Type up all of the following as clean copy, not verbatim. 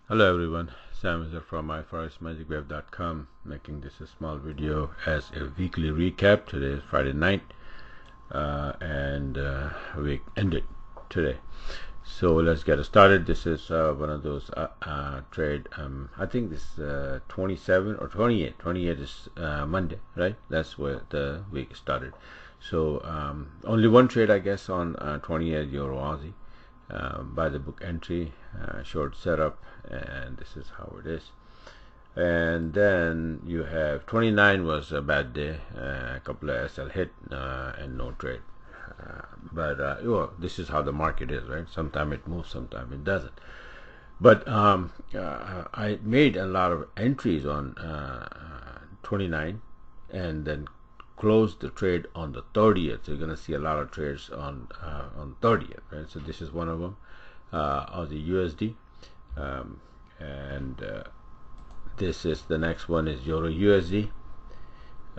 Hello everyone, Sam is here from myforexmagicweb.com, making this a small video as a weekly recap. Today is Friday night and week ended today. So let's get started. This is one of those trade. I think this is 27 or 28. 28 is Monday, right? That's where the week started. So only one trade, I guess, on 28 EUR-AUD. By the book entry, short setup, and this is how it is. And then you have 29 was a bad day, a couple of SL hit and no trade. Well, this is how the market is, right? Sometimes it moves, sometimes it doesn't. But I made a lot of entries on 29 and then closed the trade on the 30th. So you're going to see a lot of trades on 30th, right? So this is one of them, Aussie USD, and this is the next one is EUR-USD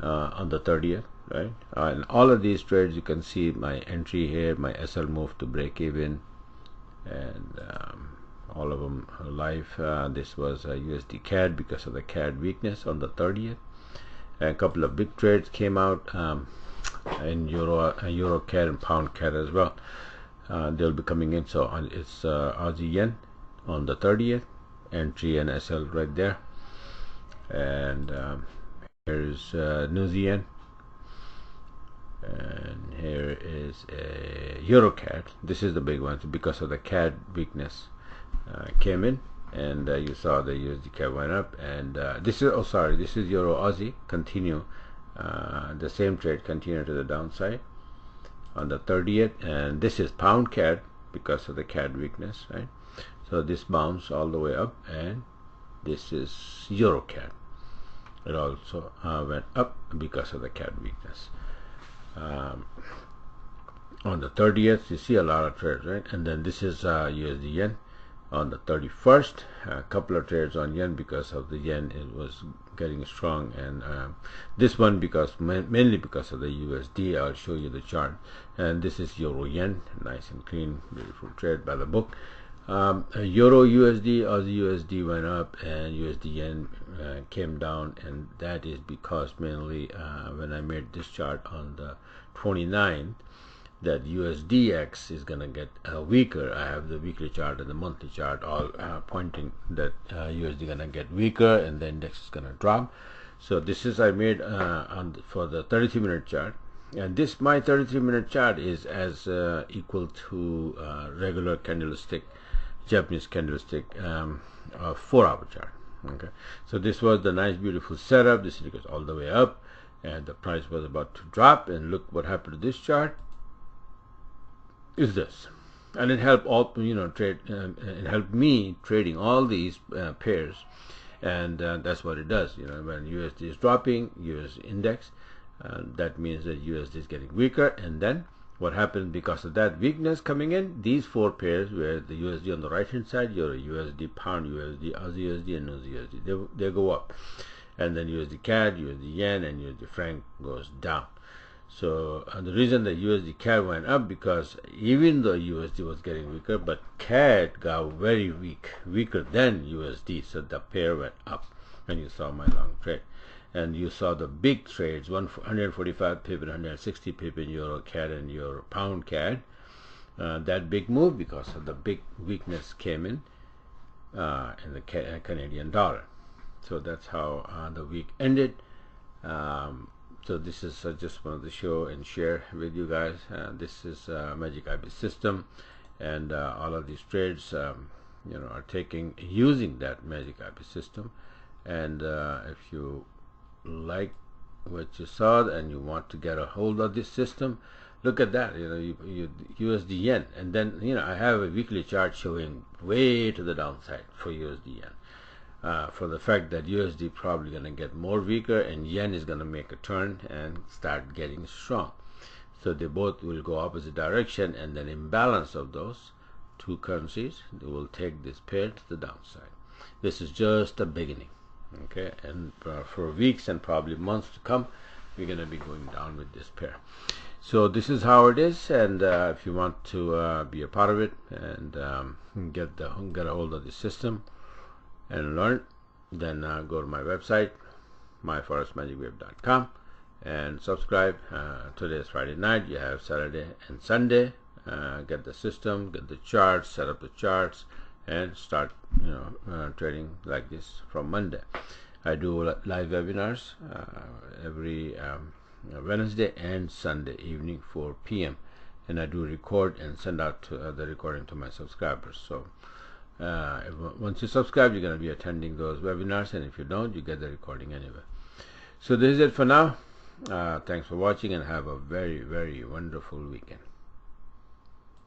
on the 30th, right? And all of these trades, you can see my entry here, my SL move to break even, and all of them are live. This was USD-CAD because of the CAD weakness on the 30th. A couple of big trades came out in Euro-CAD and Pound-CAD as well. They'll be coming in. So it's Aussie Yen on the 30th, entry and SL right there. And here's New Zealand, and here is a Euro-CAD. This is the big one because of the CAD weakness came in. And you saw the USD-CAD went up, and this is Euro-Aussie continue the same trade, continue to the downside on the 30th, and this is Pound-CAD because of the CAD weakness, right? So this bounced all the way up, and this is Euro-CAD. It also went up because of the CAD weakness. On the 30th, you see a lot of trades, right? And then this is USD-Yen. On the 31st, a couple of trades on yen because of the yen. It was getting strong, and this one because mainly because of the USD. I'll show you the chart. And this is euro yen, nice and clean, beautiful trade by the book. Euro USD, Aussie USD went up, and USD yen came down, and that is because mainly when I made this chart on the 29th, that USDX is going to get weaker. I have the weekly chart and the monthly chart all pointing that USD going to get weaker and the index is going to drop. So this is I made for the 33-minute chart, and this my 33-minute chart is as equal to regular candlestick, Japanese candlestick, 4-hour chart. Okay, so this was the nice beautiful setup. This goes all the way up, and the price was about to drop, and look what happened to this chart. Is this, and it helped all trade. It helped me trading all these pairs, and that's what it does. When USD is dropping, US index, that means that USD is getting weaker. And then what happens because of that weakness coming in? These 4 pairs, where the USD on the right hand side, Euro USD, Pound USD, Aussie USD, and New USD, they go up, and then USD CAD, USD Yen, and USD Franc goes down. So the reason the USD-CAD went up because even though USD was getting weaker, but CAD got very weak, weaker than USD, so the pair went up, and you saw my long trade. And you saw the big trades, 145 pip and 160 pip in Euro-CAD and Euro-Pound-CAD. That big move because of the big weakness came in the Canadian dollar. So that's how the week ended. So this is just wanted to show and share with you guys. This is Magic IB system, and all of these trades are using that Magic IB system. And if you like what you saw and you want to get a hold of this system, look at that. You USD yen, and then I have a weekly chart showing way to the downside for USD yen. For the fact that USD probably going to get more weaker, and yen is going to make a turn and start getting strong. So they both will go opposite direction, and then imbalance of those 2 currencies, they will take this pair to the downside. This is just the beginning, okay? And for weeks and probably months to come, we're going to be going down with this pair. So this is how it is, and if you want to be a part of it and get a hold of the system, and learn, then go to my website, myforexmagicwave.com, and subscribe. Today is Friday night. You have Saturday and Sunday. Get the system, get the charts, set up the charts, and start trading like this from Monday. I do live webinars every Wednesday and Sunday evening 4 p.m. and I do record and send out the recording to my subscribers. So once you subscribe, you're going to be attending those webinars, and if you don't, you get the recording anyway. So this is it for now. Thanks for watching, and have a very, very wonderful weekend.